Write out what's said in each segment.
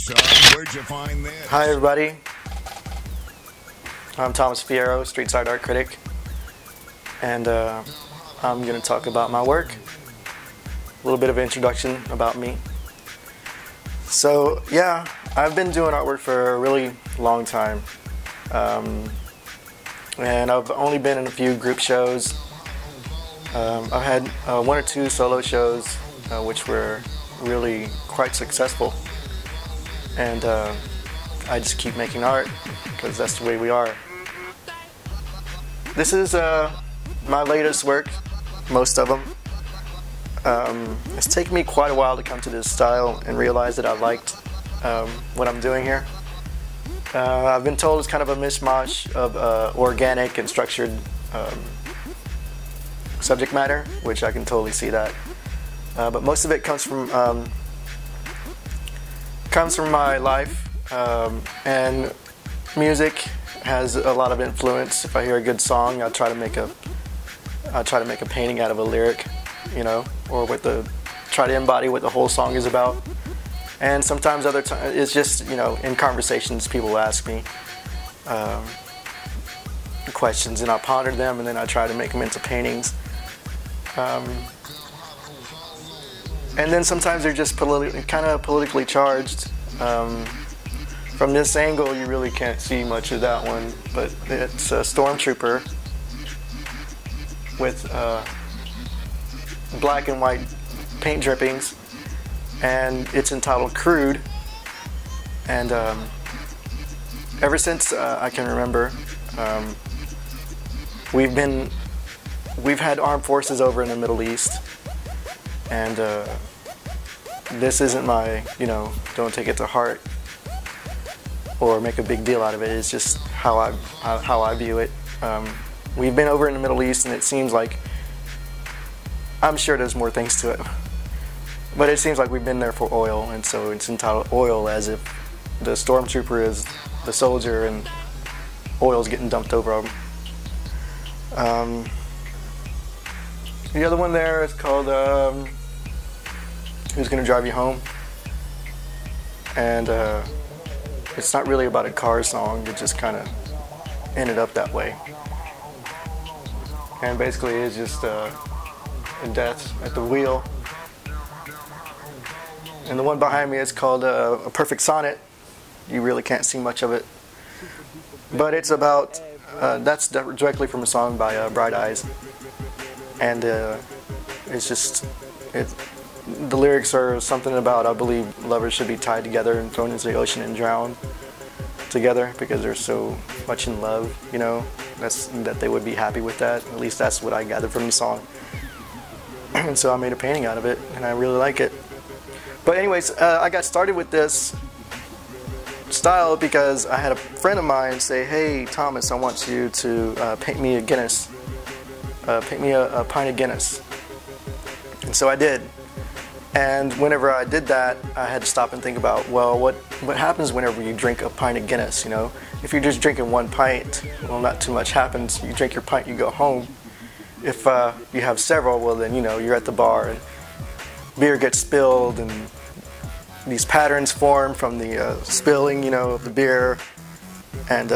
son, where'd you find this? Hi everybody, I'm Tomas Fierro, Streetside art critic, and I'm going to talk about my work, a little bit of introduction about me. So yeah, I've been doing artwork for a really long time, and I've only been in a few group shows. I've had one or two solo shows which were really quite successful, and I just keep making art because that's the way we are. This is my latest work, most of them. It's taken me quite a while to come to this style and realize that I liked what I'm doing here. I've been told it's kind of a mishmash of organic and structured subject matter, which I can totally see that. But most of it comes from my life, and music has a lot of influence. If I hear a good song, I'll try to make a painting out of a lyric, you know, or try to embody what the whole song is about. And sometimes other times it's just, you know, in conversations people ask me questions and I ponder them and then I try to make them into paintings. And then sometimes they're just kind of politically charged. From this angle you really can't see much of that one, but it's a stormtrooper with black and white paint drippings, and it's entitled Crude. And ever since I can remember, we've had armed forces over in the Middle East, and this isn't my, you know, don't take it to heart or make a big deal out of it. It's just how I view it. We've been over in the Middle East, and it seems like, I'm sure there's more things to it, but it seems like we've been there for oil, and so it's entitled Oil, as if the stormtrooper is the soldier and oil's getting dumped over him. The other one there is called Who's Gonna Drive You Home? And it's not really about a car song, it just kind of ended up that way. And basically it's just a death at the wheel. And the one behind me is called A Perfect Sonnet. You really can't see much of it. But it's about, that's directly from a song by Bright Eyes. And it's just, the lyrics are something about, I believe lovers should be tied together and thrown into the ocean and drowned together because they're so much in love, you know, that they would be happy with that. At least that's what I gathered from the song. And so I made a painting out of it, and I really like it. But anyways, I got started with this style because I had a friend of mine say, "Hey Thomas, I want you to paint me a Guinness. Paint me a pint of Guinness." And so I did. And whenever I did that, I had to stop and think about, well, what happens whenever you drink a pint of Guinness, you know? If you're just drinking one pint, well, not too much happens. You drink your pint, you go home. If you have several, well then, you know, you're at the bar and beer gets spilled and these patterns form from the spilling, you know, of the beer. And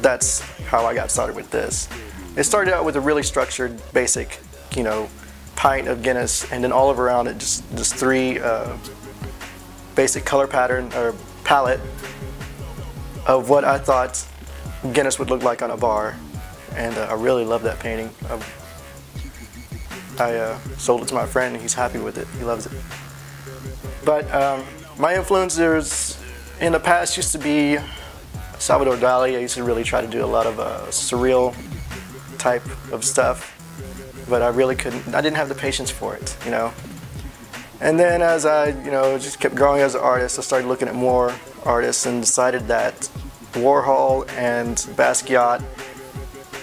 that's how I got started with this. It started out with a really structured, basic, you know, pint of Guinness, and then all around it just three basic color pattern or palette of what I thought Guinness would look like on a bar. And I really love that painting. I sold it to my friend and he's happy with it. He loves it. But my influencers in the past used to be Salvador Dali. I used to really try to do a lot of surreal type of stuff, but I really couldn't. I didn't have the patience for it, you know. And then as I, you know, just kept growing as an artist, I started looking at more artists and decided that Warhol and Basquiat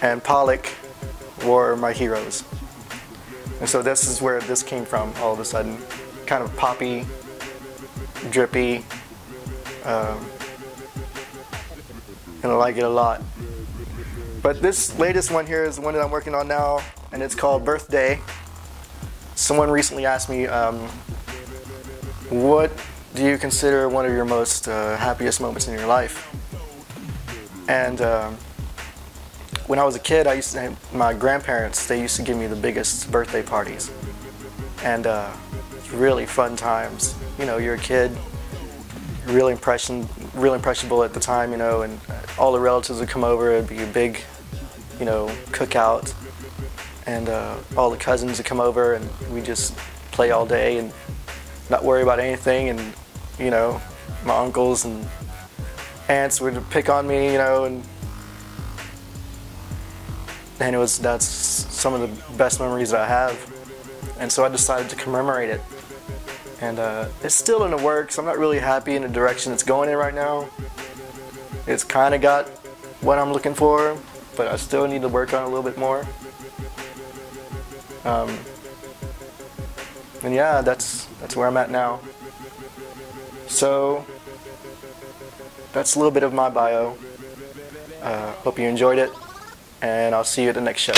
and Pollock were my heroes. And so this is where this came from all of a sudden. Kind of poppy, drippy, and I like it a lot. But this latest one here is the one that I'm working on now, and it's called Birthday. Someone recently asked me what do you consider one of your most happiest moments in your life? And when I was a kid, my grandparents, they used to give me the biggest birthday parties. And really fun times. You know, you're a kid, real impressionable at the time, you know, and all the relatives would come over. It'd be a big, you know, cookout, and all the cousins would come over, and we just play all day and not worry about anything. And you know, my uncles and aunts would pick on me, you know, and that's some of the best memories that I have. And so I decided to commemorate it. And it's still in the works. I'm not really happy in the direction it's going in right now. It's kind of got what I'm looking for, but I still need to work on it a little bit more. And yeah, that's where I'm at now. So that's a little bit of my bio. Hope you enjoyed it, and I'll see you at the next show.